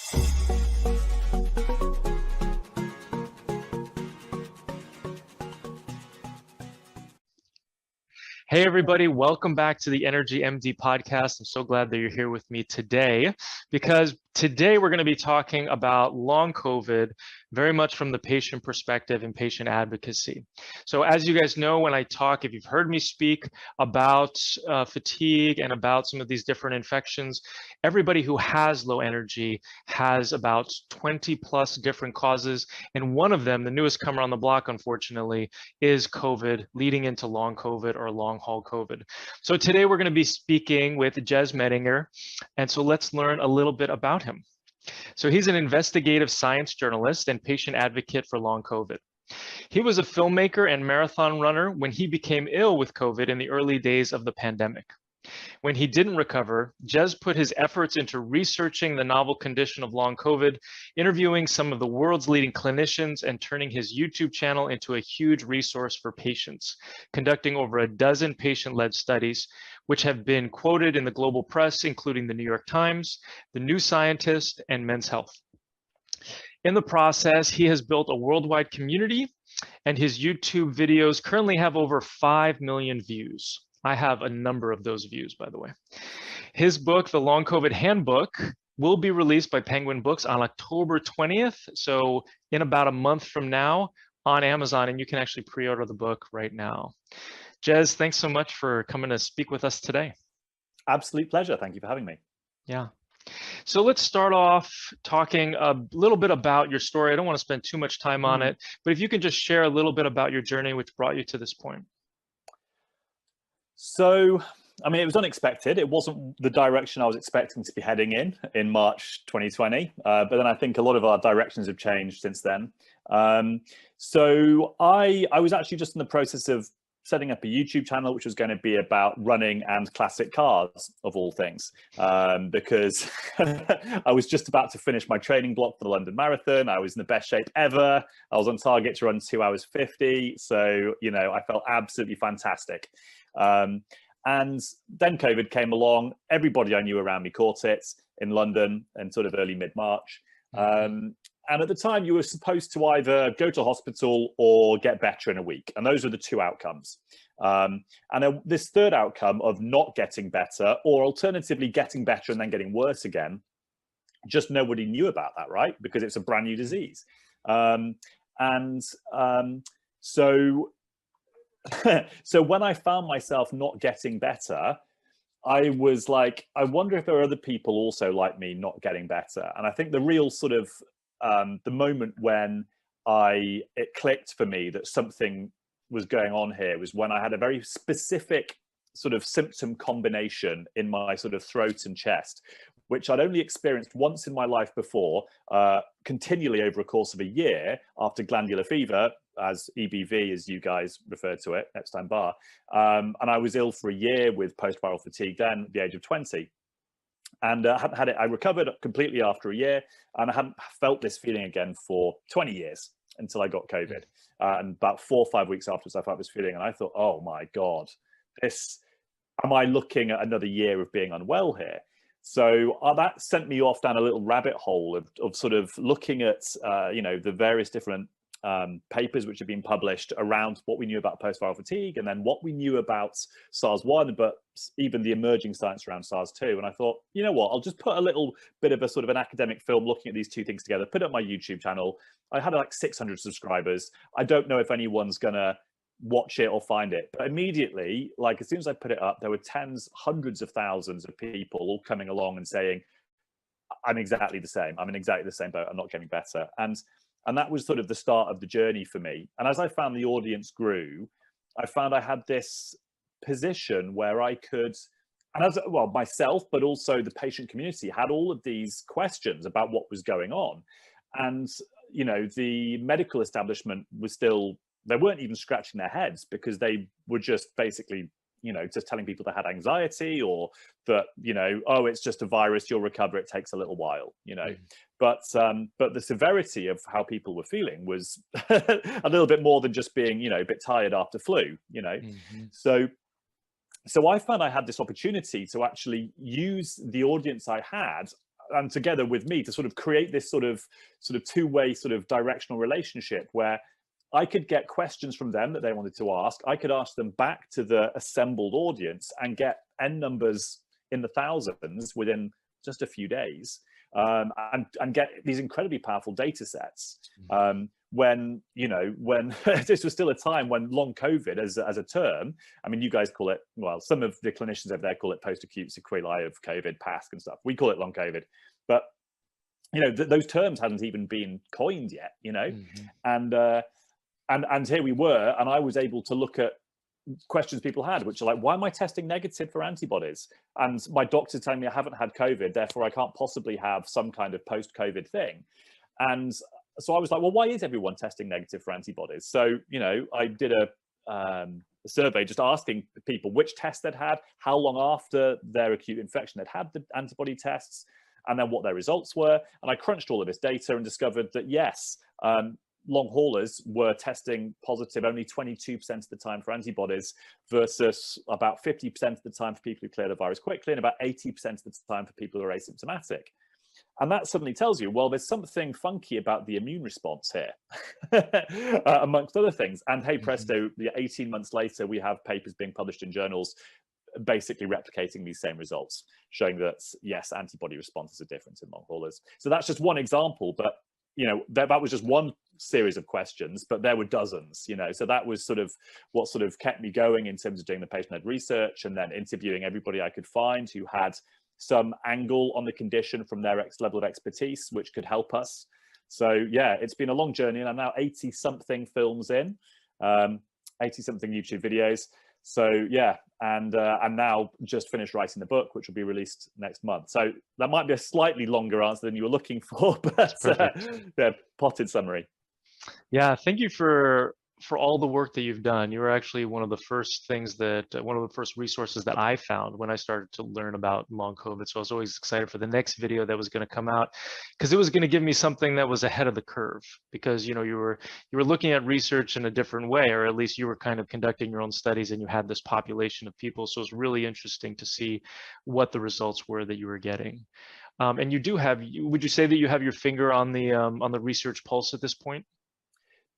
Hey, everybody, welcome back to the Energy MD podcast. I'm so glad that you're here with me today because today we're going to be talking about long COVID, very much from the patient perspective and patient advocacy. So as you guys know, when I talk, if you've heard me speak about fatigue and about some of these different infections, everybody who has low energy has about 20 plus different causes. And one of them, the newest comer on the block, unfortunately, is COVID, leading into long COVID or long haul COVID. So today we're going to be speaking with Gez Medinger. And so let's learn a little bit about him. So he's an investigative science journalist and patient advocate for long COVID. He was a filmmaker and marathon runner when he became ill with COVID in the early days of the pandemic. When he didn't recover, Gez put his efforts into researching the novel condition of long COVID, interviewing some of the world's leading clinicians, and turning his YouTube channel into a huge resource for patients, conducting over a dozen patient-led studies, which have been quoted in the global press, including the New York Times, The New Scientist, and Men's Health. In the process, he has built a worldwide community, and his YouTube videos currently have over 5 million views. I have a number of those views, by the way. His book, The Long COVID Handbook, will be released by Penguin Books on October 20th. So in about a month from now on Amazon, and you can actually pre-order the book right now. Gez, thanks so much for coming to speak with us today. Absolute pleasure. Thank you for having me. Yeah. So let's start off talking a little bit about your story. I don't want to spend too much time on it, but if you can just share a little bit about your journey, which brought you to this point. So, I mean, it was unexpected. It wasn't the direction I was expecting to be heading in March 2020. But then I think a lot of our directions have changed since then. So I was actually just in the process of setting up a YouTube channel, which was going to be about running and classic cars, of all things, because I was just about to finish my training block for the London Marathon. I was in the best shape ever. I was on target to run 2 hours 50. So, you know, I felt absolutely fantastic. And then COVID came along. Everybody I knew around me caught it in London in sort of early mid-March. And at the time, you were supposed to either go to hospital or get better in a week. And those were the two outcomes. And then this third outcome of not getting better, or alternatively getting better and then getting worse again, just nobody knew about that, right? Because it's a brand new disease. So when I found myself not getting better, I was like, I wonder if there are other people also like me not getting better. And I think the real sort of the moment when it clicked for me that something was going on here was when I had a very specific sort of symptom combination in my sort of throat and chest, which I'd only experienced once in my life before, continually over a course of a year after glandular fever, as EBV, as you guys refer to it, Epstein-Barr. And I was ill for a year with post-viral fatigue then at the age of 20. And I hadn't had it. I recovered completely after a year, and I hadn't felt this feeling again for 20 years until I got COVID. And about 4 or 5 weeks afterwards, I felt this feeling, and I thought, oh my God, am I looking at another year of being unwell here? So that sent me off down a little rabbit hole of sort of looking at, the various different papers which have been published around what we knew about post-viral fatigue, and then what we knew about SARS-1, but even the emerging science around SARS-2. And I thought, you know what, I'll just put a little bit of a sort of an academic film looking at these two things together, put it on my YouTube channel. I had like 600 subscribers. I don't know if anyone's gonna watch it or find it, but immediately, like as soon as I put it up, there were tens, hundreds of thousands of people all coming along and saying, I'm exactly the same. I'm in exactly the same boat. I'm not getting better. And that was sort of the start of the journey for me. And as I found the audience grew, I found I had this position where I could, and as well, myself, but also the patient community had all of these questions about what was going on. And, you know, the medical establishment was still, they weren't even scratching their heads because they were just basically, you know, just telling people they had anxiety or that, you know, oh, it's just a virus, you'll recover, it takes a little while, you know. But the severity of how people were feeling was a little bit more than just being, you know, a bit tired after flu, you know. So I found I had this opportunity to actually use the audience I had and together with me to sort of create this sort of two-way sort of directional relationship where I could get questions from them that they wanted to ask. I could ask them back to the assembled audience and get N numbers in the thousands within just a few days, and get these incredibly powerful data sets. When this was still a time when long COVID as a term, I mean, you guys call it, well, some of the clinicians over there call it post-acute sequelae of COVID, PASC and stuff. We call it long COVID, but those terms hadn't even been coined yet, and here we were, and I was able to look at questions people had, which are like, why am I testing negative for antibodies? And my doctor's telling me I haven't had COVID, therefore I can't possibly have some kind of post-COVID thing. And so I was like, well, why is everyone testing negative for antibodies? So, I did a survey just asking people which tests they'd had, how long after their acute infection they'd had the antibody tests, and then what their results were. And I crunched all of this data and discovered that, yes, long haulers were testing positive only 22% of the time for antibodies versus about 50% of the time for people who clear the virus quickly and about 80% of the time for people who are asymptomatic. And that suddenly tells you, well, there's something funky about the immune response here, amongst other things. And hey, presto, 18 months later, we have papers being published in journals basically replicating these same results, showing that, yes, antibody responses are different in long haulers. So that's just one example, but that was just one series of questions, but there were dozens, so that was sort of what sort of kept me going in terms of doing the patient-led research and then interviewing everybody I could find who had some angle on the condition from their level of expertise, which could help us. So yeah, it's been a long journey, and I'm now 80 something films in, 80 something YouTube videos. So yeah, and now just finished writing the book, which will be released next month. So that might be a slightly longer answer than you were looking for, but yeah, potted summary. Yeah, thank you for all the work that you've done. You were actually one of the first resources that I found when I started to learn about long COVID. So I was always excited for the next video that was going to come out, because it was going to give me something that was ahead of the curve, because you were looking at research in a different way, or at least you were kind of conducting your own studies and you had this population of people. So it's really interesting to see what the results were that you were getting. And you do have, would you say that you have your finger on the research pulse at this point?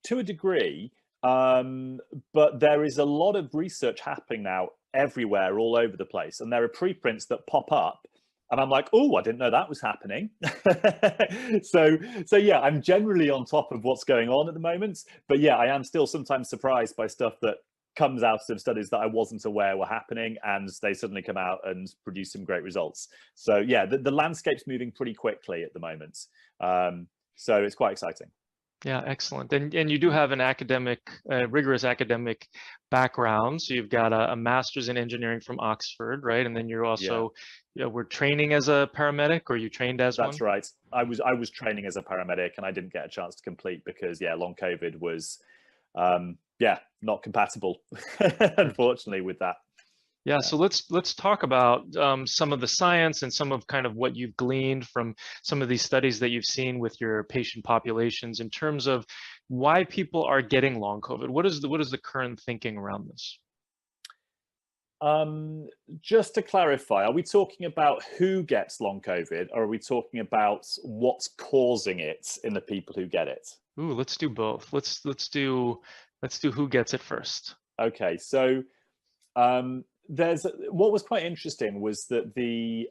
To a degree, but there is a lot of research happening now everywhere, all over the place, and there are preprints that pop up and I'm like, oh, I didn't know that was happening. so yeah, I'm generally on top of what's going on at the moment, but yeah, I am still sometimes surprised by stuff that comes out of studies that I wasn't aware were happening, and they suddenly come out and produce some great results. So yeah, the landscape's moving pretty quickly at the moment, so it's quite exciting. Yeah, excellent. And you do have an rigorous academic background. So you've got a master's in engineering from Oxford, right? And then you're also, were training as a paramedic, or you trained as one? That's right. I was training as a paramedic, and I didn't get a chance to complete because, yeah, long COVID was, not compatible, unfortunately, with that. Yeah, so let's talk about some of the science and some of kind of what you've gleaned from some of these studies that you've seen with your patient populations in terms of why people are getting long COVID. What is the current thinking around this? Just to clarify, are we talking about who gets long COVID, or are we talking about what's causing it in the people who get it? Ooh, let's do both. Let's do who gets it first. Okay, so what was quite interesting was that the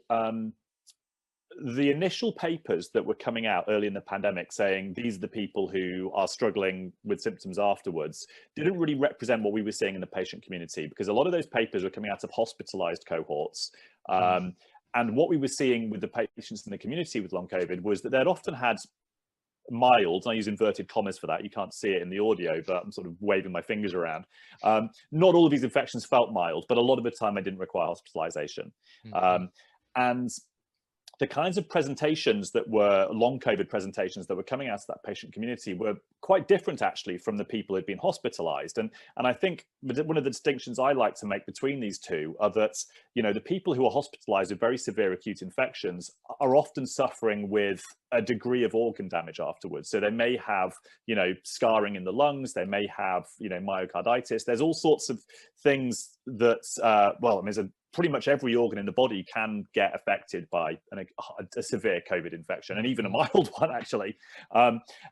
initial papers that were coming out early in the pandemic saying these are the people who are struggling with symptoms afterwards didn't really represent what we were seeing in the patient community, because a lot of those papers were coming out of hospitalized cohorts. And what we were seeing with the patients in the community with long COVID was that they'd often had mild, and I use inverted commas for that, you can't see it in the audio, but I'm sort of waving my fingers around. Not all of these infections felt mild, but a lot of the time they didn't require hospitalization. And the kinds of presentations that were long COVID presentations that were coming out of that patient community were quite different actually from the people who'd been hospitalized. And I think one of the distinctions I like to make between these two are that, the people who are hospitalized with very severe acute infections are often suffering with a degree of organ damage afterwards. So they may have, scarring in the lungs, they may have, myocarditis. There's all sorts of things that, there's a pretty much every organ in the body can get affected by a severe COVID infection, and even a mild one, actually.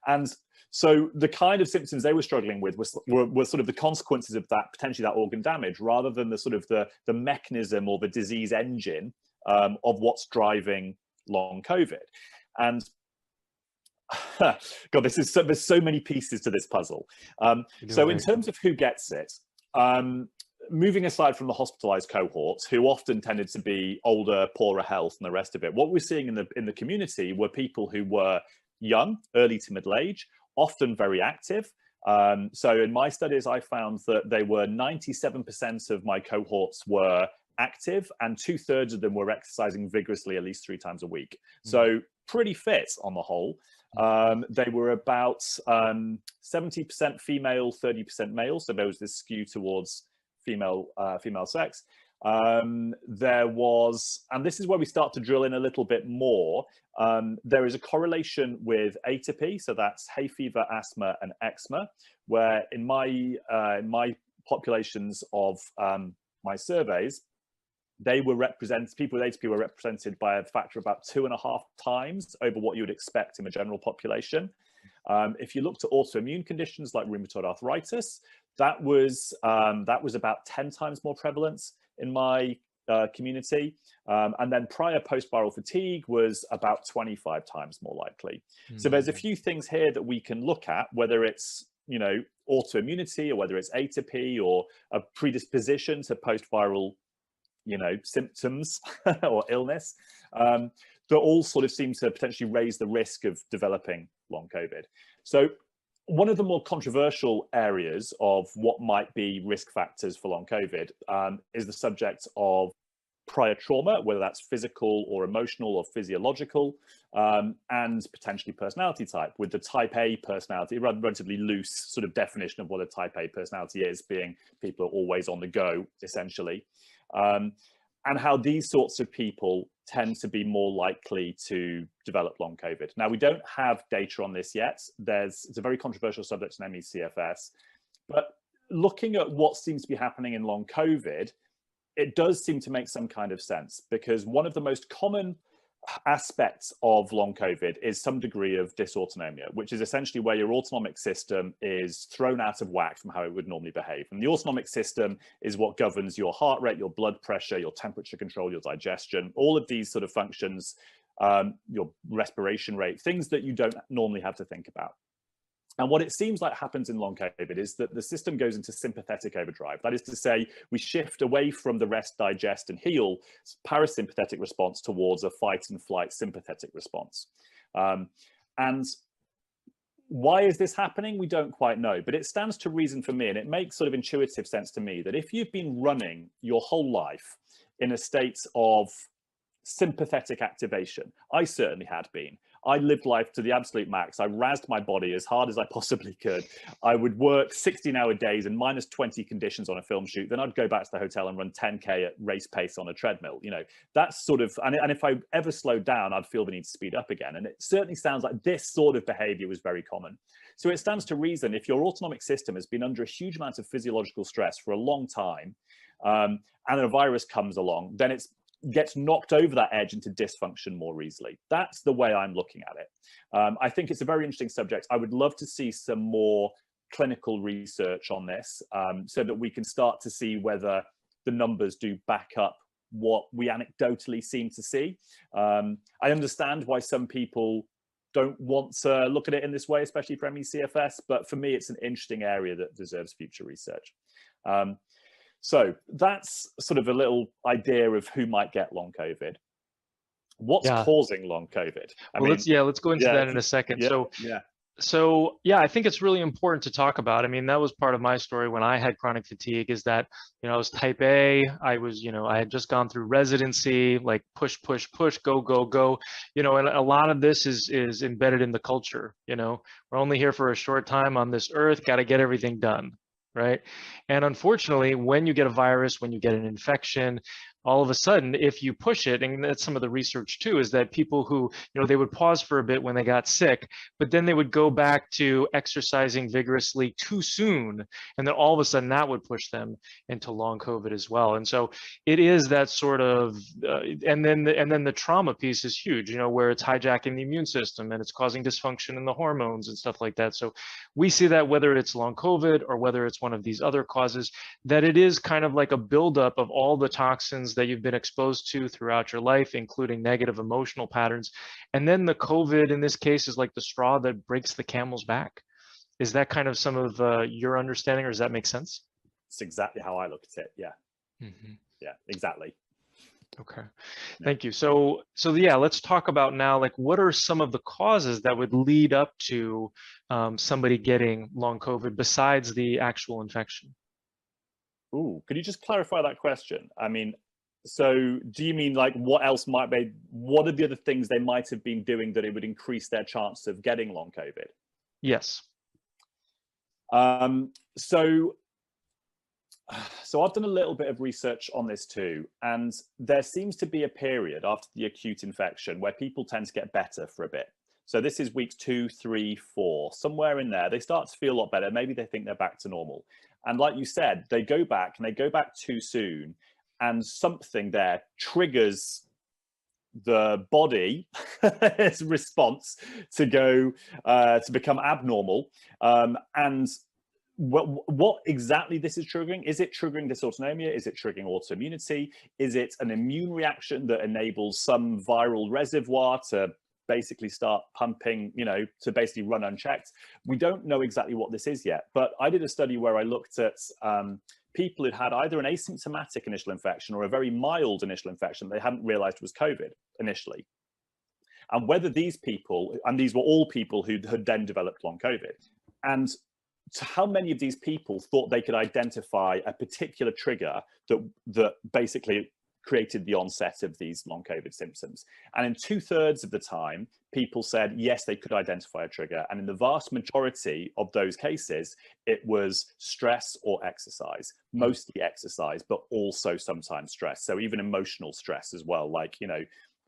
And so the kind of symptoms they were struggling with were sort of the consequences of that, potentially that organ damage, rather than the sort of the mechanism or the disease engine of what's driving long COVID. And God, there's so many pieces to this puzzle. So in terms of who gets it, moving aside from the hospitalized cohorts, who often tended to be older, poorer health, and the rest of it, what we're seeing in the community were people who were young, early to middle age, often very active. So in my studies, I found that they were 97% of my cohorts were active, and 2/3 of them were exercising vigorously at least 3 times a week. So pretty fit on the whole. They were about 70% female, 30% male. So there was this skew towards female sex. There was, and this is where we start to drill in a little bit more, there is a correlation with atopy, so that's hay fever, asthma, and eczema, where in my populations of my surveys, people with atopy were represented by a factor of about 2.5 times over what you would expect in the general population. If you looked at autoimmune conditions like rheumatoid arthritis, that was about 10 times more prevalent in my community. And then prior post-viral fatigue was about 25 times more likely. So there's a few things here that we can look at, whether it's, you know, autoimmunity, or whether it's atopy, or a predisposition to post-viral, you know, symptoms or illness, that all sort of seem to potentially raise the risk of developing long COVID. So one of the more controversial areas of what might be risk factors for long COVID is the subject of prior trauma, whether that's physical or emotional or physiological, and potentially personality type, with the type A personality, a relatively loose sort of definition of what a type A personality is, being people are always on the go, essentially. And how these sorts of people tend to be more likely to develop long COVID. Now, we don't have data on this yet. It's a very controversial subject in ME/CFS, but looking at what seems to be happening in long COVID, it does seem to make some kind of sense, because one of the most common aspects of long COVID is some degree of dysautonomia, which is essentially where your autonomic system is thrown out of whack from how it would normally behave. And the autonomic system is what governs your heart rate, your blood pressure, your temperature control, your digestion, all of these sort of functions, your respiration rate, things that you don't normally have to think about. And what it seems like happens in long COVID is that the system goes into sympathetic overdrive. That is to say, we shift away from the rest, digest, and heal parasympathetic response towards a fight and flight sympathetic response. And why is this happening? We don't quite know, but it stands to reason for me, and it makes sort of intuitive sense to me, that if you've been running your whole life in a state of sympathetic activation, I certainly had been. I lived life to the absolute max. I razzed my body as hard as I possibly could. I would work 16-hour days in -20 conditions on a film shoot. Then I'd go back to the hotel and run 10K at race pace on a treadmill. You know, that's sort of, and if I ever slowed down, I'd feel the need to speed up again. And it certainly sounds like this sort of behavior was very common. So it stands to reason, if your autonomic system has been under a huge amount of physiological stress for a long time, and a virus comes along, then it gets knocked over that edge into dysfunction more easily. That's the way I'm looking at it. I think it's a very interesting subject. I would love to see some more clinical research on this, so that we can start to see whether the numbers do back up what we anecdotally seem to see. I understand why some people don't want to look at it in this way, especially for ME/CFS, but for me, it's an interesting area that deserves future research. So that's sort of a little idea of who might get long COVID. What's causing long COVID? Let's go into that in a second. So I think it's really important to talk about. I mean, that was part of my story when I had chronic fatigue, is that, you know, I was type A. I was, you know, I had just gone through residency, like push, go, you know, and a lot of this is embedded in the culture. You know, we're only here for a short time on this earth, got to get everything done. Right. And unfortunately, when you get a virus, when you get an infection, all of a sudden, if you push it, and that's some of the research too, is that people who, they would pause for a bit when they got sick, but then they would go back to exercising vigorously too soon. And then all of a sudden that would push them into long COVID as well. And so it is that sort of, and then the trauma piece is huge, where it's hijacking the immune system and it's causing dysfunction in the hormones and stuff like that. So we see that whether it's long COVID or whether it's one of these other causes, that it is kind of like a buildup of all the toxins that you've been exposed to throughout your life, including negative emotional patterns. And then the COVID in this case is like the straw that breaks the camel's back. Is that kind of some of your understanding, or does that make sense? It's exactly how I look at it. Yeah. Yeah, exactly. Okay, thank you. So yeah, let's talk about now, like, what are some of the causes that would lead up to somebody getting long COVID besides the actual infection? Ooh, could you just clarify that question? I mean, so do you mean like what else what are the other things they might have been doing that it would increase their chance of getting long COVID? Yes. So I've done a little bit of research on this too, and there seems to be a period after the acute infection where people tend to get better for a bit. So this is weeks 2, 3, 4, somewhere in there. They start to feel a lot better. Maybe they think they're back to normal. And like you said, they go back and they go back too soon, and something there triggers the body its response to go to become abnormal. And what exactly this is triggering? Is it triggering dysautonomia? Is it triggering autoimmunity? Is it an immune reaction that enables some viral reservoir to basically start pumping, to basically run unchecked? We don't know exactly what this is yet, but I did a study where I looked at people who'd had either an asymptomatic initial infection or a very mild initial infection they hadn't realized was COVID initially. And whether these people, and these were all people who had then developed long COVID, and to how many of these people thought they could identify a particular trigger that basically created the onset of these long COVID symptoms. And in 2/3 of the time, people said, yes, they could identify a trigger. And in the vast majority of those cases, it was stress or exercise, mostly exercise, but also sometimes stress. So even emotional stress as well, like,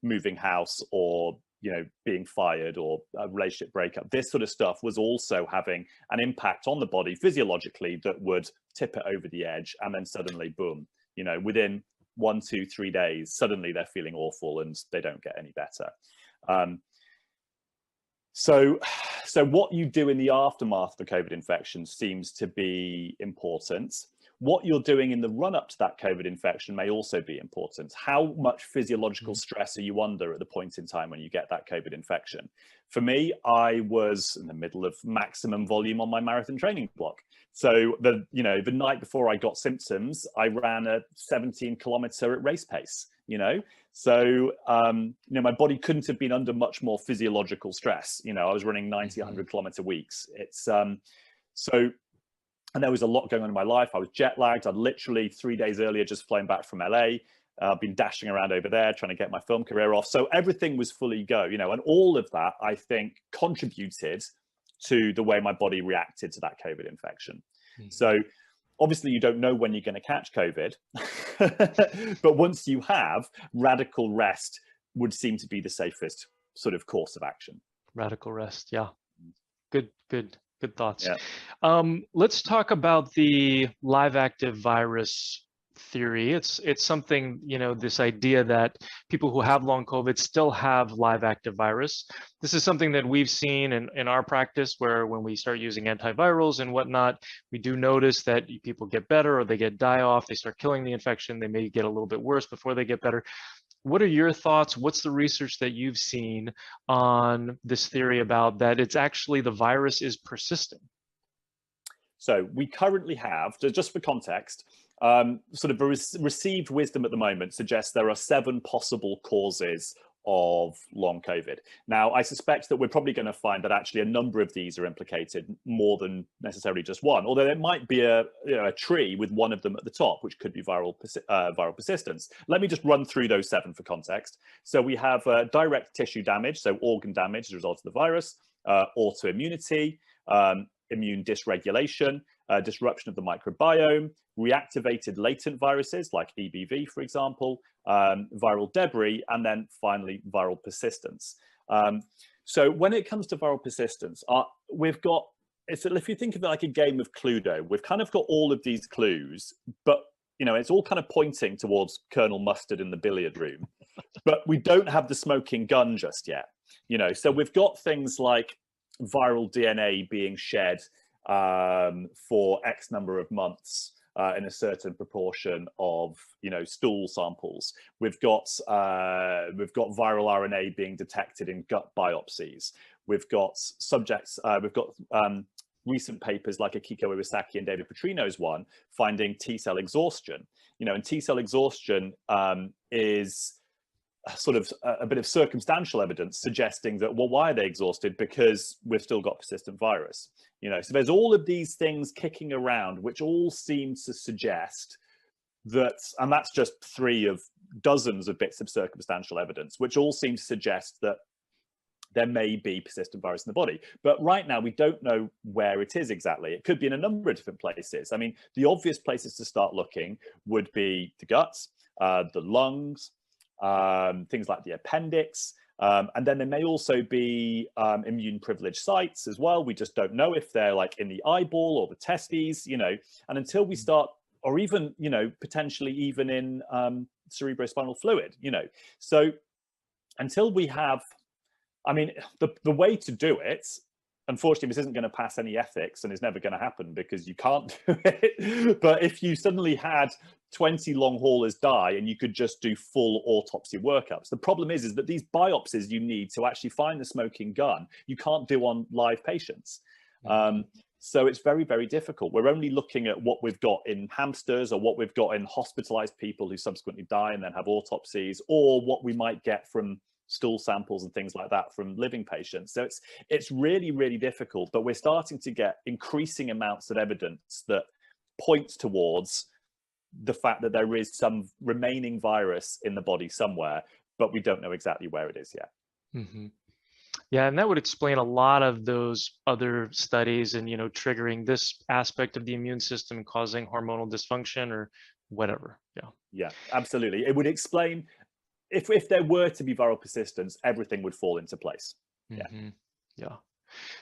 moving house or, being fired or a relationship breakup. This sort of stuff was also having an impact on the body physiologically that would tip it over the edge. And then suddenly, boom, within 1, 2, 3 days, suddenly they're feeling awful and they don't get any better. So what you do in the aftermath of the COVID infection seems to be important. What you're doing in the run-up to that COVID infection may also be important. How much physiological stress are you under at the point in time when you get that COVID infection? For me, I was in the middle of maximum volume on my marathon training block. So the night before I got symptoms, I ran a 17-kilometer at race pace, So, my body couldn't have been under much more physiological stress. I was running 90, 100-kilometer weeks. It's and there was a lot going on in my life. I was jet lagged. I'd literally 3 days earlier just flown back from LA. I've been dashing around over there trying to get my film career off. So everything was fully go, and all of that, I think, contributed to the way my body reacted to that COVID infection. So obviously you don't know when you're going to catch COVID, but once you have, radical rest would seem to be the safest sort of course of action. Radical rest. Yeah. Good thoughts. Yeah. Let's talk about the live active virus theory. It's something, this idea that people who have long COVID still have live active virus. This is something that we've seen in our practice, where when we start using antivirals and whatnot, we do notice that people get better or they get die off, they start killing the infection, they may get a little bit worse before they get better. What are your thoughts? What's the research that you've seen on this theory about that it's actually the virus is persisting? So we currently have, just for context, sort of received wisdom at the moment suggests there are 7 possible causes of long COVID. Now, I suspect that we're probably going to find that actually a number of these are implicated more than necessarily just one, although there might be a tree with one of them at the top, which could be viral persistence. Let me just run through those 7 for context. So we have direct tissue damage, so organ damage as a result of the virus, autoimmunity, immune dysregulation, disruption of the microbiome, reactivated latent viruses like EBV, for example, viral debris, and then finally viral persistence. So when it comes to viral persistence, we've got, if you think of it like a game of Cluedo, we've kind of got all of these clues, but it's all kind of pointing towards Colonel Mustard in the billiard room, but we don't have the smoking gun just yet. So we've got things like viral DNA being shed for X number of months in a certain proportion of stool samples. We've got viral RNA being detected in gut biopsies. We've got subjects. We've got recent papers like Akiko Iwasaki and David Petrino's one finding T cell exhaustion. And T cell exhaustion is sort of a bit of circumstantial evidence suggesting that, well, why are they exhausted? Because we've still got persistent virus. So there's all of these things kicking around, which all seem to suggest that, and that's just 3 of dozens of bits of circumstantial evidence, which all seem to suggest that there may be persistent virus in the body. But right now, we don't know where it is exactly. It could be in a number of different places. I mean, the obvious places to start looking would be the guts, the lungs, things like the appendix. And then there may also be immune privileged sites as well. We just don't know if they're like in the eyeball or the testes, and until we start, or even, potentially even in cerebrospinal fluid, So until we have, I mean, the way to do it, unfortunately, this isn't going to pass any ethics and it's never going to happen because you can't do it. But if you suddenly had 20 long haulers die and you could just do full autopsy workups, the problem is that these biopsies you need to actually find the smoking gun, you can't do on live patients. So it's very, very difficult. We're only looking at what we've got in hamsters or what we've got in hospitalized people who subsequently die and then have autopsies, or what we might get from stool samples and things like that from living patients. So it's really, really difficult, but we're starting to get increasing amounts of evidence that points towards the fact that there is some remaining virus in the body somewhere, but we don't know exactly where it is yet. Mm-hmm. Yeah, and that would explain a lot of those other studies and, triggering this aspect of the immune system and causing hormonal dysfunction or whatever. Yeah, absolutely. It would explain, if there were to be viral persistence, everything would fall into place. Yeah.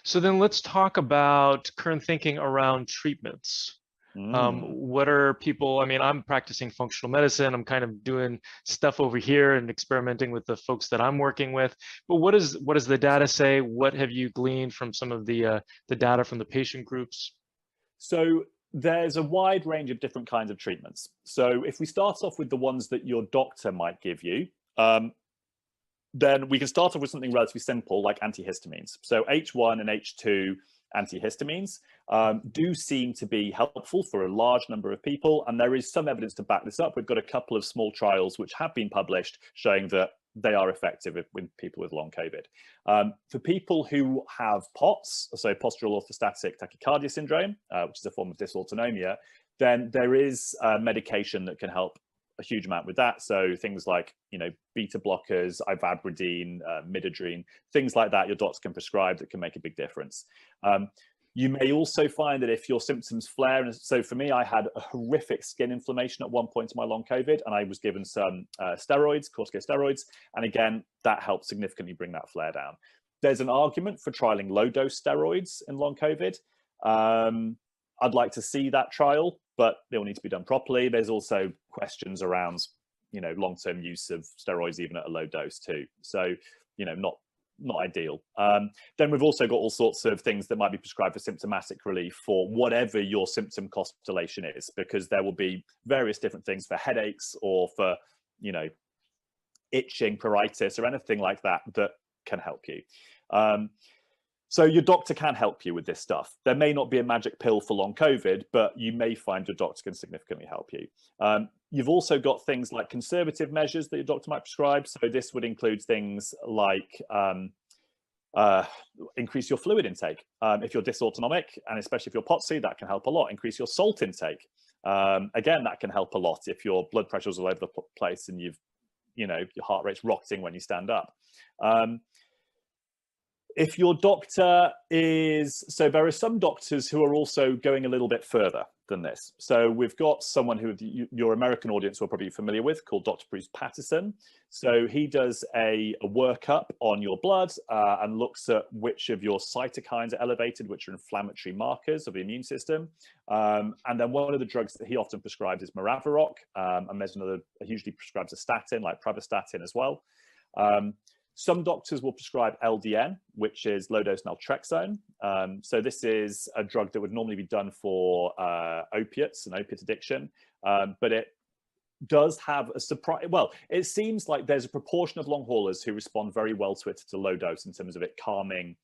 So then let's talk about current thinking around treatments. What are people, I mean, I'm practicing functional medicine. I'm kind of doing stuff over here and experimenting with the folks that I'm working with. But what does the data say? What have you gleaned from some of the data from the patient groups? So there's a wide range of different kinds of treatments. So if we start off with the ones that your doctor might give you, then we can start off with something relatively simple like antihistamines. So H1 and H2 antihistamines do seem to be helpful for a large number of people, and there is some evidence to back this up. We've got a couple of small trials which have been published showing that they are effective with people with long COVID. For people who have POTS, so postural orthostatic tachycardia syndrome, which is a form of dysautonomia, then there is medication that can help a huge amount with that. So things like, beta blockers, ivabradine, midodrine, things like that your doctor can prescribe that can make a big difference. You may also find that if your symptoms flare, and so for me, I had a horrific skin inflammation at one point in my long COVID, and I was given some steroids, corticosteroids, and again, that helped significantly bring that flare down. There's an argument for trialing low-dose steroids in long COVID. I'd like to see that trial, but they will need to be done properly. There's also questions around, long-term use of steroids even at a low dose too. So, not ideal. Then we've also got all sorts of things that might be prescribed for symptomatic relief for whatever your symptom constellation is, because there will be various different things for headaches or for, itching, pruritus, or anything like that that can help you. So your doctor can help you with this stuff. There may not be a magic pill for long COVID, but you may find your doctor can significantly help you. You've also got things like conservative measures that your doctor might prescribe. So this would include things like increase your fluid intake. If you're dysautonomic, and especially if you're POTSy, that can help a lot. Increase your salt intake. Again, that can help a lot if your blood pressure's all over the place and your heart rate's rocketing when you stand up. If your doctor is, so there are some doctors who are also going a little bit further than this. So we've got someone who your American audience will probably be familiar with, called Dr. Bruce Patterson. So he does a workup on your blood and looks at which of your cytokines are elevated, which are inflammatory markers of the immune system. And then one of the drugs that he often prescribes is Maraviroc, and there's another, he usually prescribes a statin like pravastatin as well. Some doctors will prescribe LDN, which is low-dose naltrexone. So this is a drug that would normally be done for opiates and opiate addiction, but it does have a surprise. Well, it seems like there's a proportion of long haulers who respond very well to it at a low dose in terms of it calming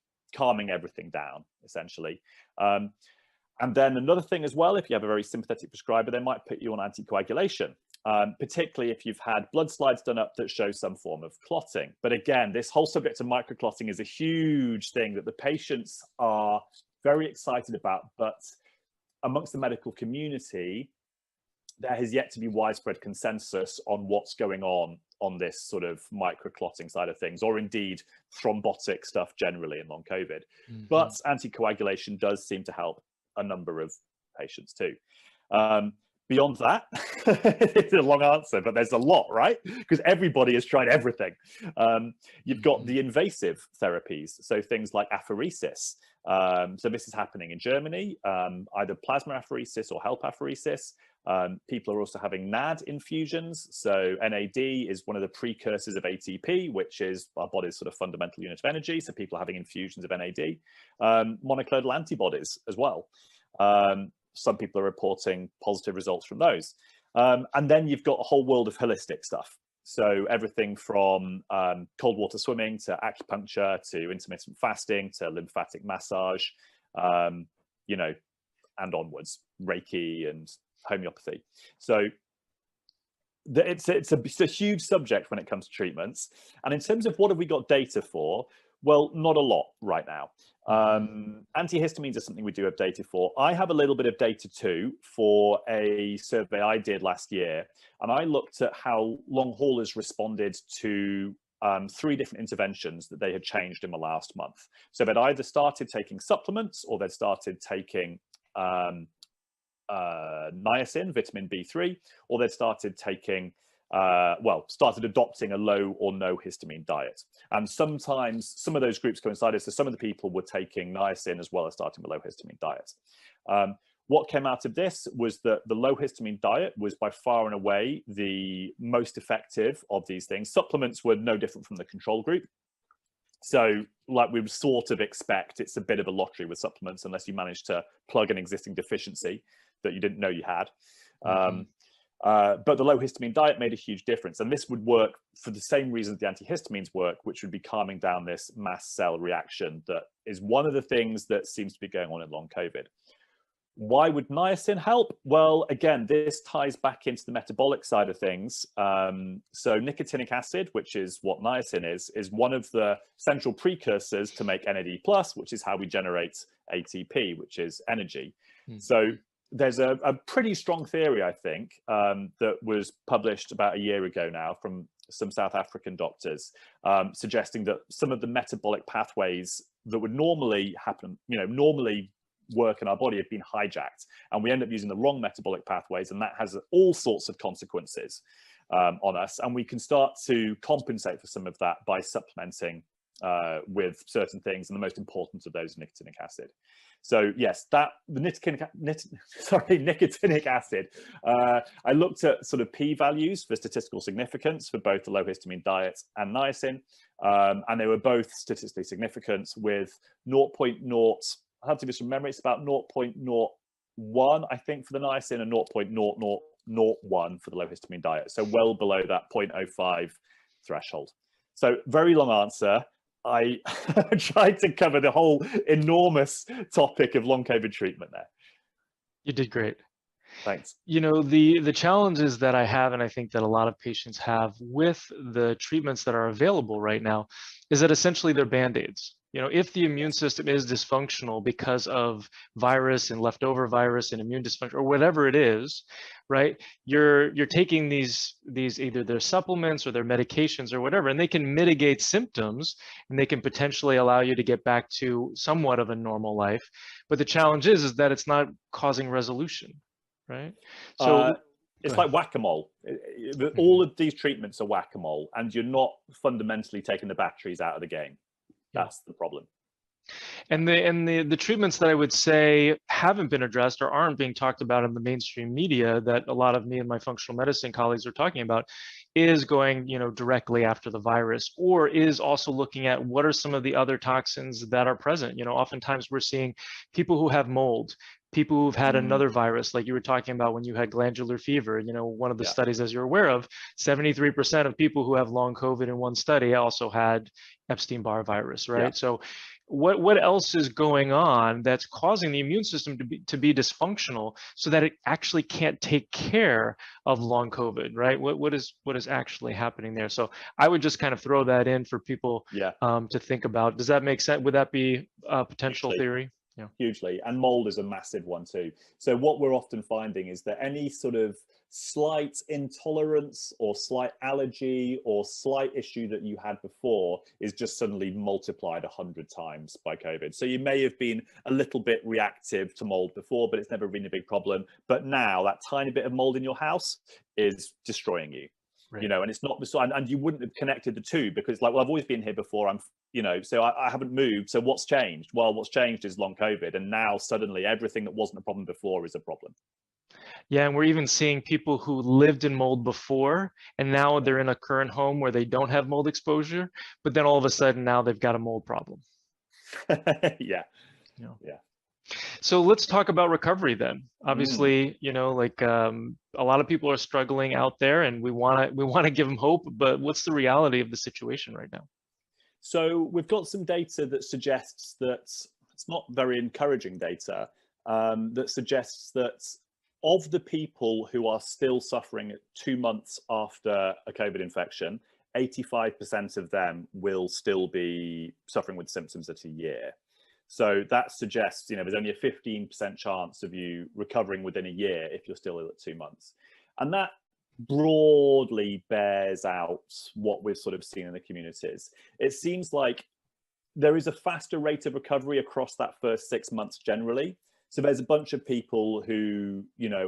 everything down, essentially. And then another thing as well, if you have a very sympathetic prescriber, they might put you on anticoagulation. Particularly if you've had blood slides done up that show some form of clotting. But again, this whole subject of microclotting is a huge thing that the patients are very excited about, but amongst the medical community, there has yet to be widespread consensus on what's going on this sort of microclotting side of things, or indeed thrombotic stuff generally in long COVID. Mm-hmm. But anticoagulation does seem to help a number of patients too. Beyond that, it's a long answer, but there's a lot, right? Because everybody has tried everything. You've got the invasive therapies, so things like apheresis. So this is happening in Germany, either plasma apheresis or HELP apheresis. People are also having NAD infusions. So NAD is one of the precursors of ATP, which is our body's sort of fundamental unit of energy. So people are having infusions of NAD. Monoclonal antibodies as well. Some people are reporting positive results from those. And then you've got a whole world of holistic stuff. So everything from cold water swimming to acupuncture to intermittent fasting to lymphatic massage, you know, and onwards, Reiki and homeopathy. So it's a huge subject when it comes to treatments. And in terms of what have we got data for? Well, not a lot right now. Antihistamines is something we do have data for. I have a little bit of data too for a survey I did last year, and I looked at how long haulers responded to 3 different interventions that they had changed in the last month. So they'd either started taking supplements or they'd started taking niacin, vitamin B3, or they'd started taking started adopting a low or no histamine diet. And sometimes some of those groups coincided. So some of the people were taking niacin as well as starting a low histamine diet. What came out of this was that the low histamine diet was by far and away the most effective of these things. Supplements were no different from the control group. So like we would sort of expect, it's a bit of a lottery with supplements unless you manage to plug an existing deficiency that you didn't know you had. But the low histamine diet made a huge difference. And this would work for the same reasons the antihistamines work, which would be calming down this mast cell reaction that is one of the things that seems to be going on in long COVID. Why would niacin help? Well, again, this ties back into the metabolic side of things. So nicotinic acid, which is what niacin is one of the central precursors to make NAD+, which is how we generate ATP, which is energy. So there's a pretty strong theory, I think, that was published about a year ago now from some South African doctors, suggesting that some of the metabolic pathways that would normally happen, normally work in our body have been hijacked, and we end up using the wrong metabolic pathways, and that has all sorts of consequences on us. And we can start to compensate for some of that by supplementing with certain things, and the most important of those is nicotinic acid. So yes, the nicotinic acid. I looked at sort of p-values for statistical significance for both the low histamine diet and niacin, and they were both statistically significant with 0.0. I have to do this from memory. It's about 0.01, I think, for the niacin, and 0.0001 for the low histamine diet. So well below that 0.05 threshold. So very long answer. I tried to cover the whole enormous topic of long COVID treatment there. You did great. Thanks. The challenges that I have, and I think that a lot of patients have with the treatments that are available right now, is that essentially they're Band-Aids. if the immune system is dysfunctional because of virus and leftover virus and immune dysfunction or whatever it is, right? You're taking these either their supplements or their medications or whatever, and they can mitigate symptoms and they can potentially allow you to get back to somewhat of a normal life. But the challenge is that it's not causing resolution, right? So it's like whack-a-mole. All of these treatments are whack-a-mole, and you're not fundamentally taking the batteries out of the game. That's the problem. And the treatments that I would say haven't been addressed or aren't being talked about in the mainstream media that a lot of me and my functional medicine colleagues are talking about is going, directly after the virus, or is also looking at what are some of the other toxins that are present. Oftentimes we're seeing people who have mold, people who've had another virus, like you were talking about when you had glandular fever. One of the studies, as you're aware of, 73% of people who have long COVID in one study also had Epstein-Barr virus, right? Yeah. So what else is going on that's causing the immune system to be dysfunctional so that it actually can't take care of long COVID, right? What is actually happening there? So I would just kind of throw that in for people to think about. Does that make sense? Would that be a potential theory? Yeah. Hugely. And mold is a massive one too. So what we're often finding is that any sort of slight intolerance or slight allergy or slight issue that you had before is just suddenly multiplied 100 times by COVID. So you may have been a little bit reactive to mold before, but it's never been a big problem. But now that tiny bit of mold in your house is destroying you. Right. And it's not, and you wouldn't have connected the two because like, well, I've always been here before. So I haven't moved. So what's changed? Well, what's changed is long COVID. And now suddenly everything that wasn't a problem before is a problem. Yeah. And we're even seeing people who lived in mold before, and now they're in a current home where they don't have mold exposure, but then all of a sudden now they've got a mold problem. Yeah. So let's talk about recovery then. Obviously, a lot of people are struggling out there, and we want to give them hope. But what's the reality of the situation right now? So we've got some data that suggests that it's not very encouraging data that suggests that of the people who are still suffering 2 months after a COVID infection, 85% of them will still be suffering with symptoms at a year. So that suggests, there's only a 15% chance of you recovering within a year if you're still ill at 2 months. And that broadly bears out what we've sort of seen in the communities. It seems like there is a faster rate of recovery across that first 6 months generally. So there's a bunch of people who,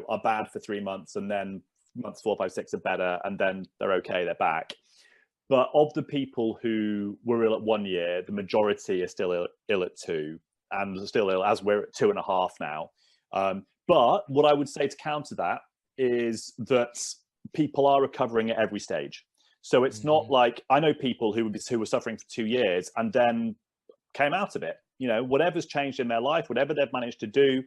are bad for 3 months and then months 4, 5, 6 are better and then they're okay, they're back. But of the people who were ill at 1 year, the majority are still ill at 2 and still ill as we're at 2.5 now. But what I would say to counter that is that people are recovering at every stage. So it's not like, I know people who were suffering for 2 years and then came out of it. Whatever's changed in their life, whatever they've managed to do,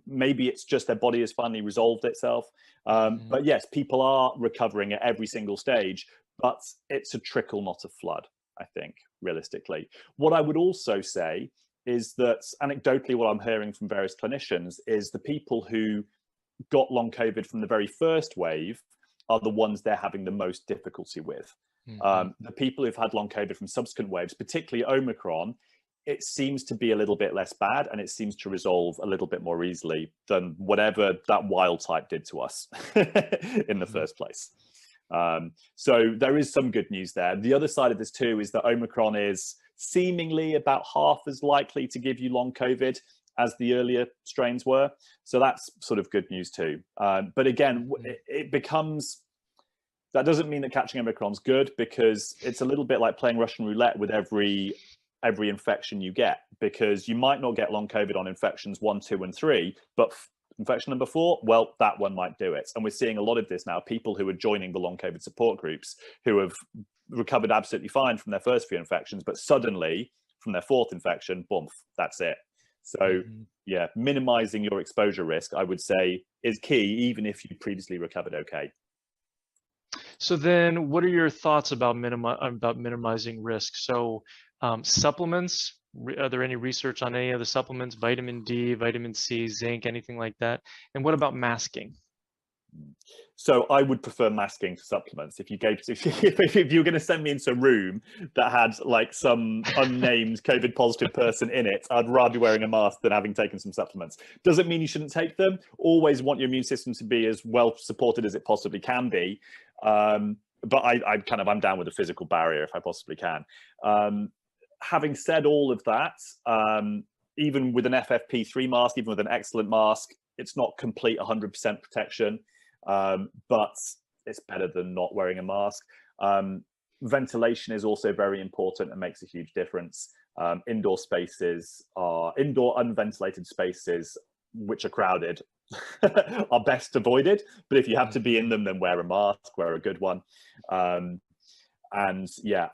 maybe it's just their body has finally resolved itself. But yes, people are recovering at every single stage, but it's a trickle, not a flood, I think, realistically. What I would also say is that anecdotally, what I'm hearing from various clinicians is the people who got long COVID from the very first wave are the ones they're having the most difficulty with. The people who've had long COVID from subsequent waves, particularly Omicron, it seems to be a little bit less bad and it seems to resolve a little bit more easily than whatever that wild type did to us in the first place. So there is some good news there. The other side of this too is that Omicron is seemingly about half as likely to give you long COVID as the earlier strains were. So that's sort of good news too. But again, it becomes, that doesn't mean that catching Omicron's good, because it's a little bit like playing Russian roulette with every infection you get, because you might not get long COVID on infections 1, 2, and 3, but infection number 4, well, that one might do it. And we're seeing a lot of this now, people who are joining the long COVID support groups who have recovered absolutely fine from their first few infections, but suddenly from their 4th infection, boom, that's it. So yeah, minimizing your exposure risk, I would say, is key, even if you previously recovered okay. So then what are your thoughts about minimizing risk? So supplements, are there any research on any of the supplements, vitamin D, vitamin C, zinc, anything like that? And what about masking? So I would prefer masking to supplements. If you were going to send me into a room that had like some unnamed COVID positive person in it, I'd rather be wearing a mask than having taken some supplements. Doesn't mean you shouldn't take them. Always want your immune system to be as well supported as it possibly can be. But I'm down with a physical barrier if I possibly can. Having said all of that, even with an FFP3 mask, even with an excellent mask, it's not complete 100% protection. But it's better than not wearing a mask. Ventilation is also very important and makes a huge difference. Indoor unventilated spaces, which are crowded, are best avoided. But if you have to be in them, then wear a mask, wear a good one. And yeah,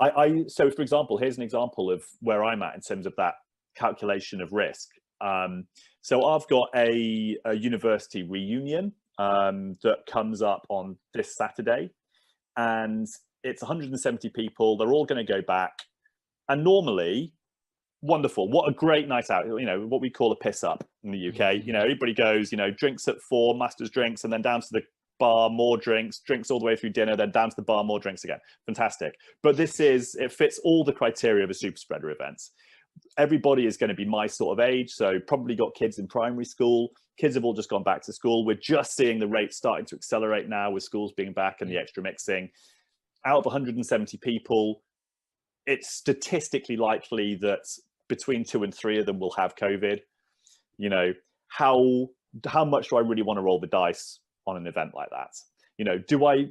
so for example, here's an example of where I'm at in terms of that calculation of risk. So I've got a university reunion that comes up on this Saturday, and it's 170 people. They're all going to go back, and normally, wonderful. What a great night out! You know, what we call a piss up in the UK. You know, everybody goes, you know, drinks at 4, masters drinks, and then down to the bar, more drinks all the way through dinner, then down to the bar, more drinks again. Fantastic. But it fits all the criteria of a super spreader event. Everybody is going to be my sort of age, so probably got kids in primary school. Kids have all just gone back to school. We're just seeing the rate starting to accelerate now with schools being back and the extra mixing. Out of 170 people, it's statistically likely that between 2 and 3 of them will have COVID. You know, how much do I really want to roll the dice on an event like that? You know, do I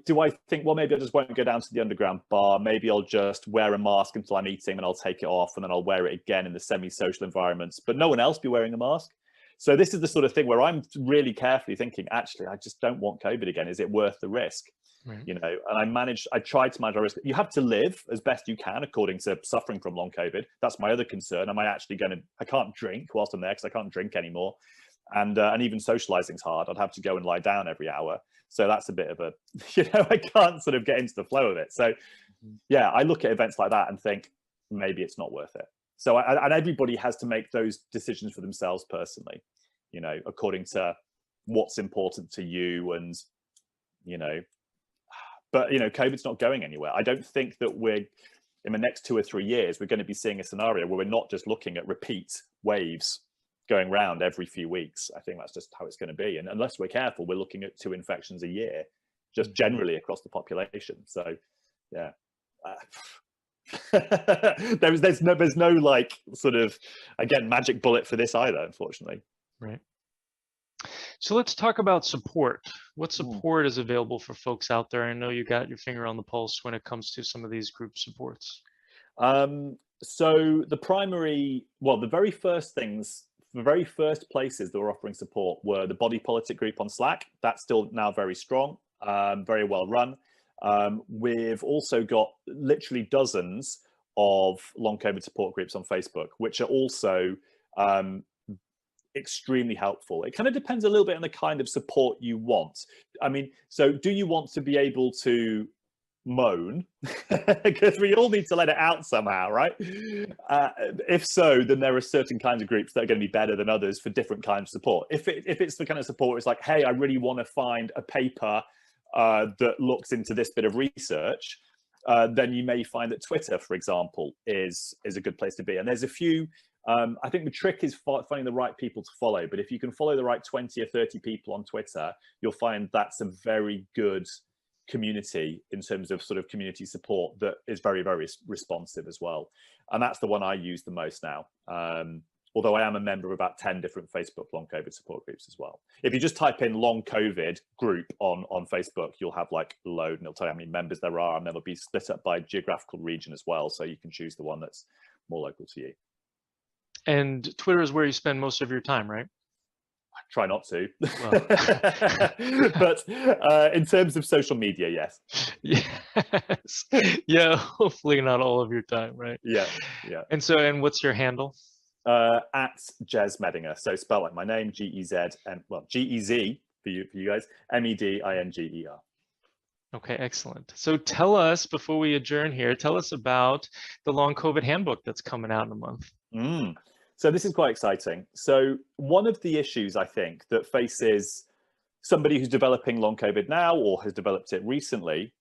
think, well, maybe I just won't go down to the underground bar. Maybe I'll just wear a mask until I'm eating and I'll take it off, and then I'll wear it again in the semi-social environments, but no one else be wearing a mask. So this is the sort of thing where I'm really carefully thinking, actually, I just don't want COVID again. Is it worth the risk? Right. You know, and I try to manage our risk. You have to live as best you can according to suffering from long COVID. That's my other concern. Am I actually I can't drink whilst I'm there because I can't drink anymore. And even socializing's hard. I'd have to go and lie down every hour. So that's a bit of a, you know, I can't sort of get into the flow of it. So yeah, I look at events like that and think maybe it's not worth it. So and everybody has to make those decisions for themselves personally, you know, according to what's important to you. And, you know, but, you know, COVID's not going anywhere. I don't think that in the next 2 or 3 years, we're going to be seeing a scenario where we're not just looking at repeat waves going round every few weeks. I think that's just how it's going to be. And unless we're careful, we're looking at 2 infections a year, just generally across the population. So, yeah. There's no like sort of, again, magic bullet for this either, unfortunately. Right. So let's talk about support. What support is available for folks out there? I know you got your finger on the pulse when it comes to some of these group supports. So the very first places that were offering support were the Body Politic group on Slack. That's still now very strong, very well run. We've also got literally dozens of long COVID support groups on Facebook, which are also extremely helpful. It kind of depends a little bit on the kind of support you want. I mean, so do you want to be able to moan? Because we all need to let it out somehow, right? If so, then there are certain kinds of groups that are going to be better than others for different kinds of support. If it's the kind of support, it's like, hey, I really want to find a paper that looks into this bit of research, then you may find that Twitter, for example, is a good place to be. And there's a few, I think the trick is finding the right people to follow. But if you can follow the right 20 or 30 people on Twitter, you'll find that's a very good community in terms of sort of community support that is very, very responsive as well. And that's the one I use the most now. Although I am a member of about 10 different Facebook long COVID support groups as well. If you just type in long COVID group on Facebook, you'll have like a load, and it'll tell you how many members there are, and they'll be split up by geographical region as well. So you can choose the one that's more local to you. And Twitter is where you spend most of your time, right? I try not to. Well. But in terms of social media, yes. Yes. Yeah, hopefully not all of your time, right? Yeah. And what's your handle? At Gez Medinger. So spell like my name, G-E-Z, and well, G-E-Z for you guys, M-E-D-I-N-G-E-R. Okay, excellent. So tell us, before we adjourn here, tell us about the long COVID handbook that's coming out in a month. So this is quite exciting. So one of the issues I think that faces somebody who's developing long COVID now or has developed it recently,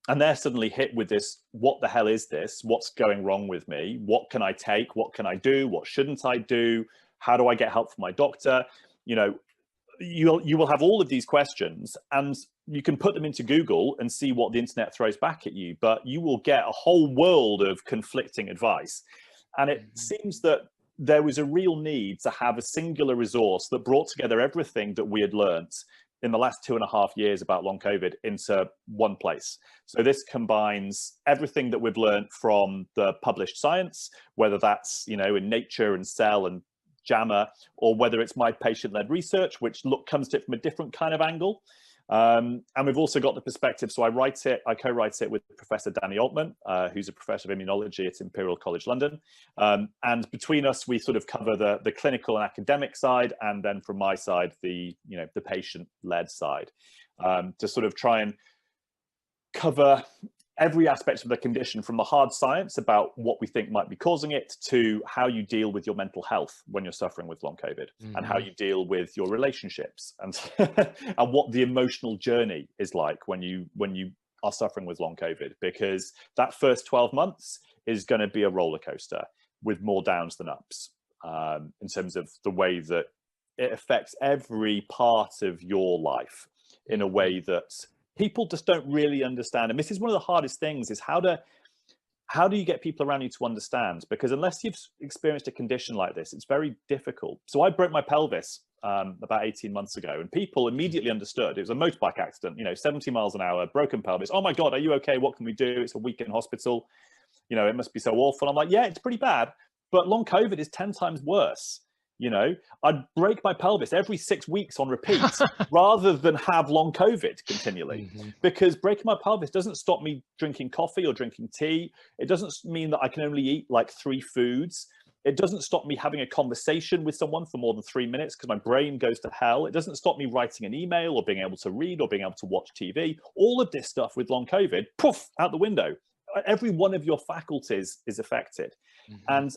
and they're suddenly hit with this, what the hell is this? What's going wrong with me? What can I take? What can I do? What shouldn't I do? How do I get help from my doctor? You know, you will have all of these questions, and you can put them into Google and see what the internet throws back at you, but you will get a whole world of conflicting advice. And it seems that there was a real need to have a singular resource that brought together everything that we had learnt in the last 2.5 years about long COVID into one place. So this combines everything that we've learned from the published science, whether that's, you know, in Nature and Cell and JAMA, or whether it's my patient-led research, which comes to it from a different kind of angle. And we've also got the perspective. So I co-write it with Professor Danny Altman, who's a professor of immunology at Imperial College London. And between us, we sort of cover the clinical and academic side, and then from my side, the patient-led side, to sort of try and cover every aspect of the condition, from the hard science about what we think might be causing it, to how you deal with your mental health when you're suffering with long COVID, and how you deal with your relationships, and and what the emotional journey is like when you are suffering with long COVID, because that first 12 months is going to be a roller coaster with more downs than ups, in terms of the way that it affects every part of your life in a way that people just don't really understand. And this is one of the hardest things, is how do you get people around you to understand? Because unless you've experienced a condition like this, it's very difficult. So I broke my pelvis about 18 months ago, and people immediately understood. It was a motorbike accident, 70 miles an hour, broken pelvis. Oh my God, are you okay? What can we do? It's a week in hospital. It must be so awful. I'm like, yeah, it's pretty bad, but long COVID is 10 times worse. I'd break my pelvis every 6 weeks on repeat rather than have long COVID continually, because breaking my pelvis doesn't stop me drinking coffee or drinking tea. It doesn't mean that I can only eat like 3 foods. It doesn't stop me having a conversation with someone for more than 3 minutes because my brain goes to hell. It doesn't stop me writing an email or being able to read or being able to watch TV. All of this stuff with long COVID, poof, out the window. Every one of your faculties is affected. And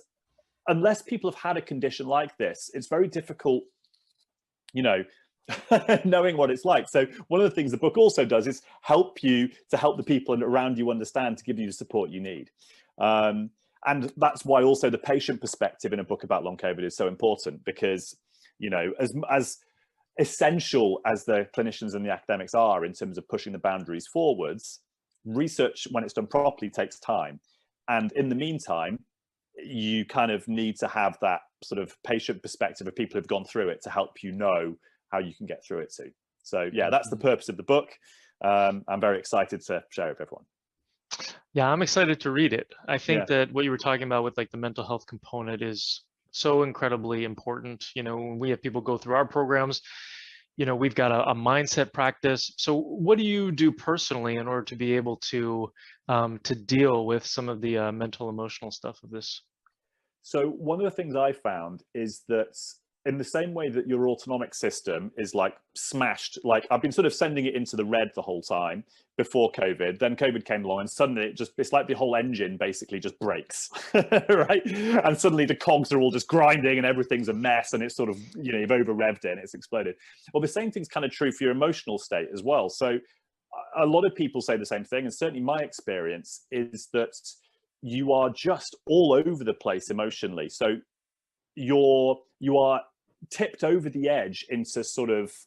unless people have had a condition like this, it's very difficult, knowing what it's like. So one of the things the book also does is help the people around you understand, to give you the support you need. And that's why also the patient perspective in a book about long COVID is so important, because, as essential as the clinicians and the academics are in terms of pushing the boundaries forwards, research, when it's done properly, takes time. And in the meantime, you kind of need to have that sort of patient perspective of people who've gone through it to help you know how you can get through it too. So yeah, that's the purpose of the book. I'm very excited to share it with everyone. Yeah, I'm excited to read it. I think that what you were talking about with like the mental health component is so incredibly important. When we have people go through our programs, we've got a mindset practice. So what do you do personally in order to be able to deal with some of the mental, emotional stuff of this? So one of the things I found is that in the same way that your autonomic system is like smashed, like I've been sort of sending it into the red the whole time before COVID, then COVID came along and suddenly it's like the whole engine basically just breaks, right? And suddenly the cogs are all just grinding and everything's a mess, and it's sort of, you've over revved it and it's exploded. Well, the same thing's kind of true for your emotional state as well. So a lot of people say the same thing, and certainly my experience is that you are just all over the place emotionally. So you are tipped over the edge into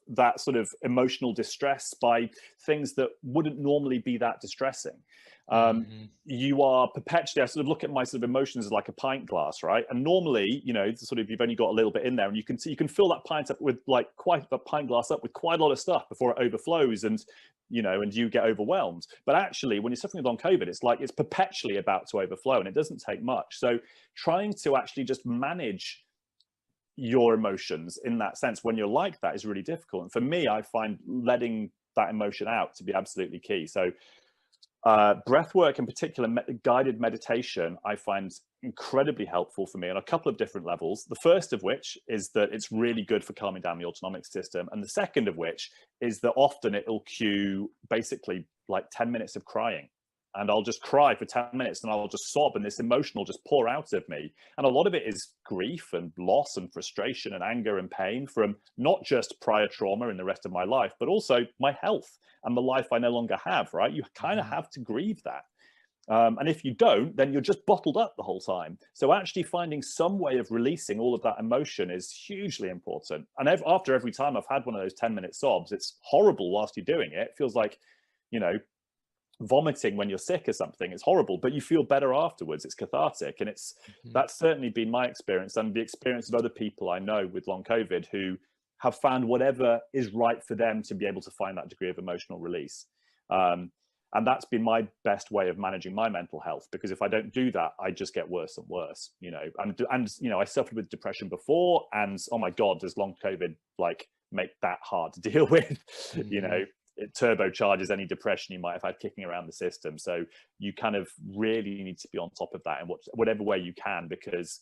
that sort of emotional distress by things that wouldn't normally be that distressing. You are perpetually, I sort of look at my sort of emotions as like a pint glass, right? And normally, you've only got a little bit in there, and you can fill that pint up with quite a lot of stuff before it overflows, and you get overwhelmed. But actually, when you're suffering with long COVID, it's like it's perpetually about to overflow, and it doesn't take much. So trying to actually just manage your emotions in that sense when you're like that is really difficult. And for me, I find letting that emotion out to be absolutely key. So breath work, in particular guided meditation, I find incredibly helpful for me on a couple of different levels. The first of which is that it's really good for calming down the autonomic system, and the second of which is that often it'll cue basically like 10 minutes of crying. and I'll just cry for 10 minutes and I'll just sob, and this emotion will just pour out of me. And a lot of it is grief and loss and frustration and anger and pain from not just prior trauma in the rest of my life, but also my health and the life I no longer have, right? You kind of have to grieve that. And if you don't, then you're just bottled up the whole time. So actually finding some way of releasing all of that emotion is hugely important. And after every time I've had one of those 10-minute sobs, it's horrible whilst you're doing it. It feels like, you know, vomiting when you're sick or something. It's horrible, but you feel better afterwards. It's cathartic. And that's certainly been my experience, and the experience of other people I know with long COVID who have found whatever is right for them to be able to find that degree of emotional release. And that's been my best way of managing my mental health, because if I don't do that, I just get worse and worse, you know. And you know, I suffered with depression before, and oh my God, does long COVID like make that hard to deal with? You know, it turbocharges any depression you might have had kicking around the system. So you kind of really need to be on top of that in whatever way you can, because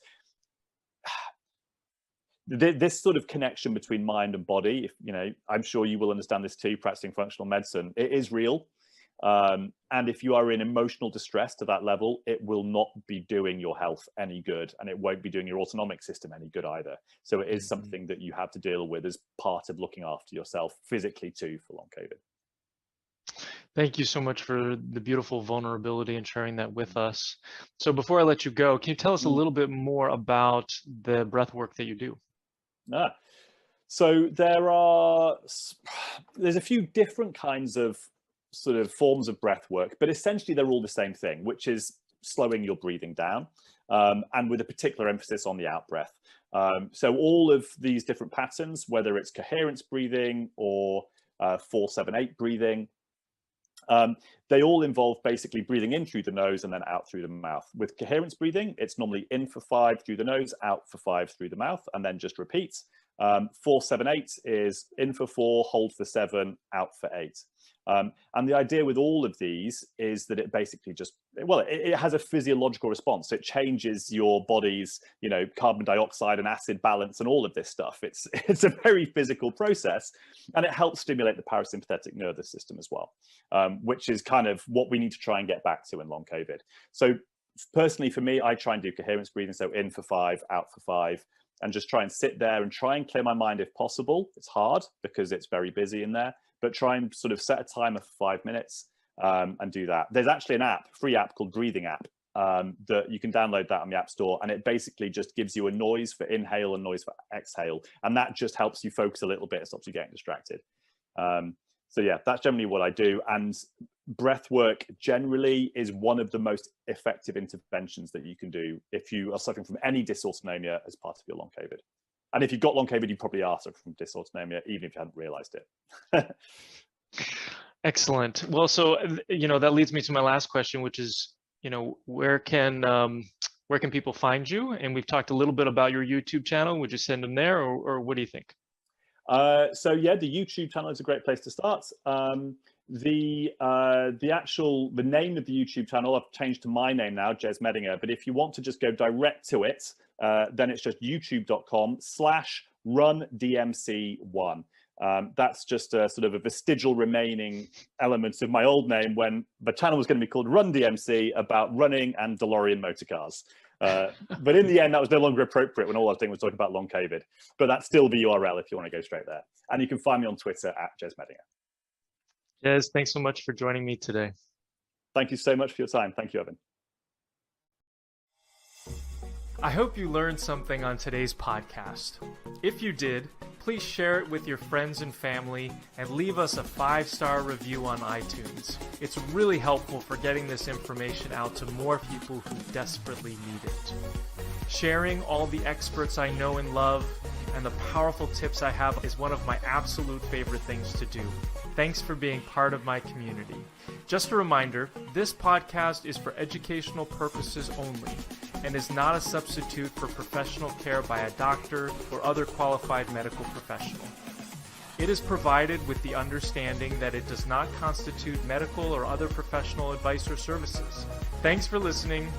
this sort of connection between mind and body, if you know, I'm sure you will understand this too, practicing functional medicine, it is real. And if you are in emotional distress to that level, it will not be doing your health any good, and it won't be doing your autonomic system any good either. So it is something that you have to deal with as part of looking after yourself physically too for long COVID. Thank you so much for the beautiful vulnerability and sharing that with us. So before I let you go, can you tell us a little bit more about the breath work that you do? So there's a few different kinds of sort of forms of breath work, but essentially they're all the same thing, which is slowing your breathing down, and with a particular emphasis on the out breath. So all of these different patterns, whether it's coherence breathing or 4-7-8 breathing, they all involve basically breathing in through the nose and then out through the mouth. With coherence breathing, it's normally in for 5 through the nose, out for 5 through the mouth, and then just repeat. 4-7-8 is in for 4, hold for 7, out for 8. And the idea with all of these is that it basically just, well, it has a physiological response. It changes your body's, you know, carbon dioxide and acid balance and all of this stuff. It's a very physical process, and it helps stimulate the parasympathetic nervous system as well, which is kind of what we need to try and get back to in long COVID. So personally, for me, I try and do coherence breathing. So in for 5, out for 5, and just try and sit there and try and clear my mind if possible. It's hard because it's very busy in there, but try and sort of set a timer for 5 minutes and do that. There's actually an app, free app called Breathing App, that you can download that on the App Store, and it basically just gives you a noise for inhale and noise for exhale, and that just helps you focus a little bit. It stops you getting distracted. So yeah, that's generally what I do. And breath work generally is one of the most effective interventions that you can do if you are suffering from any dysautonomia as part of your long COVID. And if you've got long COVID, you probably are suffering from dysautonomia, even if you hadn't realized it. Excellent. Well, so, you know, that leads me to my last question, which is, you know, where can people find you? And we've talked a little bit about your YouTube channel. Would you send them there, or what do you think? So yeah, the YouTube channel is a great place to start. The name of the YouTube channel, I've changed to my name now, Gez Medinger, but if you want to just go direct to it, then it's just youtube.com/RunDMC1. That's just a sort of a vestigial remaining element of my old name when the channel was going to be called Run DMC, about running and DeLorean motor cars. But in the end, that was no longer appropriate when all I was doing was talking about long COVID. But that's still the URL if you want to go straight there. And you can find me on Twitter @Gez Medinger. Gez, thanks so much for joining me today. Thank you so much for your time. Thank you, Evan. I hope you learned something on today's podcast. If you did, please share it with your friends and family and leave us a 5-star review on iTunes. It's really helpful for getting this information out to more people who desperately need it. Sharing all the experts I know and love and the powerful tips I have is one of my absolute favorite things to do. Thanks for being part of my community. Just a reminder, this podcast is for educational purposes only and is not a substitute for professional care by a doctor or other qualified medical professional. It is provided with the understanding that it does not constitute medical or other professional advice or services. Thanks for listening.